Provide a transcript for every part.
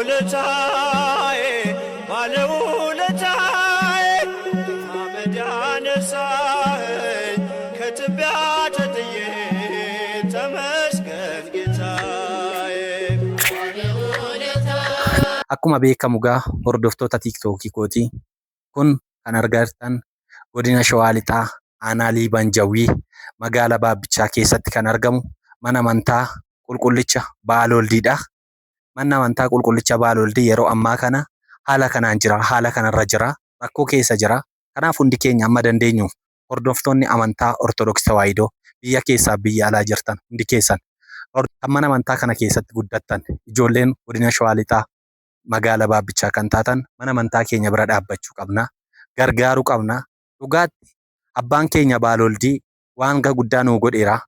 ባለውለታዬ ባለውለታዬ ከአመድ ያነሳኸኝ ከትቢያ ተጥዬ ተመስገን ጌታዬ። Akkuma beekamu gaa hordoftoota tiiktookii kooti kun kan argaa jirtan godina Shawaa Lixaa aanaa Liiban Jawwii magaalaa Baabbichaa keessatti kan argamu mana amantaa qulqullicha Baaloldiidha. Manni amantaa qulqullicha Baalooldii yeroo ammaa kana haala kanaan jira, haala kanarra jira, rakkoo keessa jira. Kanaaf hundi keenya amma dandeenyu hordoftoonni amantaa Ortodoksii Tawaahidoo biyya keessaa biyya alaa jirtan hundi keessan kan mana amantaa kana keessatti guddattan ijoolleen godina Shawaa Lixaa magaalaa Baabbichaa kan taatan mana amantaa keenya bira dhaabbachuu qabna. Gargaaruu qabna. Dhugaatti abbaan keenya Baalooldii waan guddaa nuu godheera.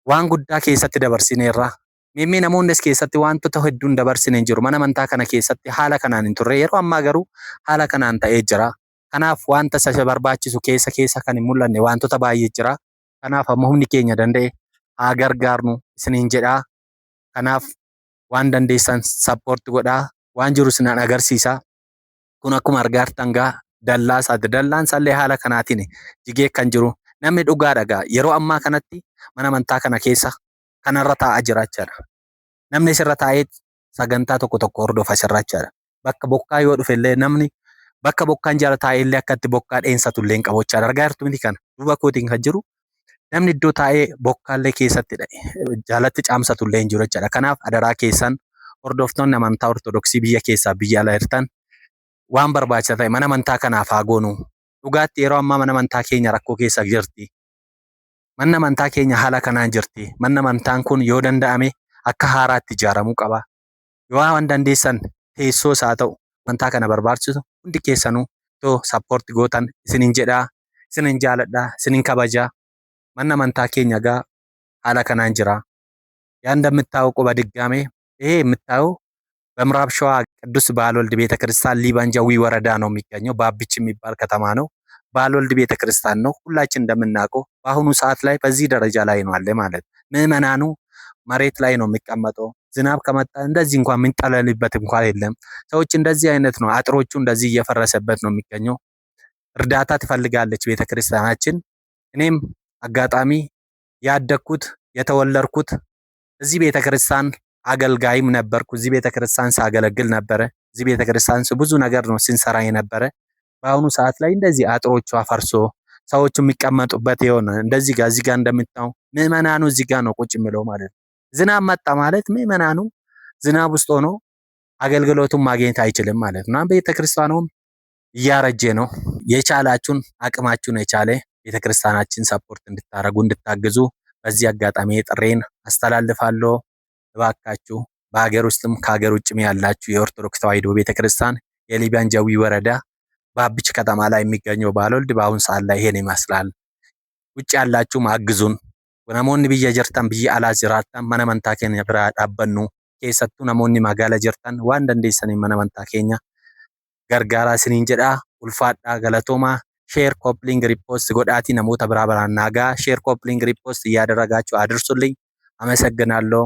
Waan guddaa keessatti dabarsineerra. Mimmii namoonni as keessatti wantoota hedduun dabarsine hin jiru. Mana amantaa kana keessatti haala kanaan hin turre. Yeroo ammaa garuu haala kanaan ta'ee jira. Kanaaf wanta isa barbaachisu keessa kan hin mul'anne wantoota baay'ee jira. Kanaaf amma humni keenya danda'e haa gargaarnu isiniin jedhaa. Kanaaf waan dandeessan sappoorti godhaa. Waan jiru isin agarsiisa. Kun akkuma argaa jirtan gaa dallaa isaati. Dallaan isaallee haala kanaatiin jigee kan jiru. Namni dhugaa dhagaa yeroo ammaa kanatti mana amantaa kana keessa kanarra taa'aa jira jechaadha. Namni asirra taa'ee sagantaa tokko hordofa asirra jechaadha. Bakka bokkaa yoo dhufe illee namni bakka bokkaan jala taa'ee illee akka itti bokkaa dheensatu illee hin qabu jechaadha. Argaa jirtu miti kana duuba kootiin kan jiru namni iddoo taa'ee bokkaallee keessatti jalatti caamsatu illee hin jiru jechaadha. Kanaaf adaraa keessan hordoftoonni amantaa Ortodoksii biyya keessaa biyya alaa jirtan waan barbaachisaa ta'e mana amantaa kanaaf haa goonu. Dhugaatti yeroo ammaa mana amantaa keenya rakkoo keessa jirti. Manni amantaa keenya haala kanaan jirti. Manni amantaan kun yoo danda'ame akka haaraatti ijaaramuu qaba. Yoo waan dandeessan teessoos haa ta'u amantaa kana barbaachisu hundi keessanuu yoo sappoorti gootan isiniin jedhaa, isiniin jaaladhaa, isiniin kabajaa. Manni amantaa keenya gaa haala kanaan jira. ያ እንደምታውቁ በድጋሜ ይሄ የምታየው በምዕራብ ሸዋ ቅዱስ ባልወልድ ቤተክርስቲያን ሊበን ጀዊ ወረዳ ነው የሚገኘው። ባብች የሚባል ከተማ ነው። ባልወልድ ቤተክርስቲያን ነው። ሁላችን እንደምናውቀው በአሁኑ ሰዓት ላይ በዚህ ደረጃ ላይ ነው አለ ማለት። ምዕመናኑ መሬት ላይ ነው የሚቀመጠው። ዝናብ ከመጣ እንደዚህ እንኳን የምንጠለልበት እንኳን የለም። ሰዎች እንደዚህ አይነት ነው። አጥሮቹ እንደዚህ እየፈረሰበት ነው የሚገኘው። እርዳታ ትፈልጋለች ቤተክርስቲያናችን። እኔም አጋጣሚ ያደግኩት የተወለድኩት እዚህ ቤተክርስቲያን አገልጋይም ነበርኩ። እዚህ ቤተክርስቲያን ሳገለግል ነበረ። እዚህ ቤተክርስቲያን ብዙ ነገር ነው ስንሰራ የነበረ። በአሁኑ ሰዓት ላይ እንደዚህ አጥሮቹ አፈርሶ ሰዎች የሚቀመጡበት የሆነ እንደዚህ ጋር እዚህ ጋር እንደምታው ምዕመናኑ እዚህ ጋር ነው ቁጭ የሚለው ማለት ነው። ዝናብ መጣ ማለት ምዕመናኑ ዝናብ ውስጥ ሆኖ አገልግሎቱን ማግኘት አይችልም ማለት ነው። ቤተክርስቲያኑም እያረጀ ነው። የቻላችሁን አቅማችሁን የቻለ ቤተክርስቲያናችን ሰፖርት እንድታረጉ እንድታግዙ በዚህ አጋጣሚ ጥሬን አስተላልፋለሁ። እባካችሁ በሀገር ውስጥም ከሀገር ውጭም ያላችሁ የኦርቶዶክስ ተዋሕዶ ቤተክርስቲያን የሊበን ጀዊ ወረዳ ባብች ከተማ ላይ የሚገኘው ባልወልድ በአሁን ሰዓት ላይ ይሄን ይመስላል። ውጭ ያላችሁም አግዙን። namoonni biyya jirtan biyya alaa jiraattan mana amantaa keenya bira dhaabbannu. Keessattuu namoonni magaalaa jirtan waan dandeessaniin mana amantaa keenya gargaaraa isiniin jedhaa. Ulfaadhaa galatoomaa. ሼር ኮፕሊንግ ሪፖስት ጎዳቲ namoota biraa biraan naagaa ሼር ኮፕሊንግ ሪፖስት እያደረጋችሁ አድርሱልኝ። አመሰግናለሁ።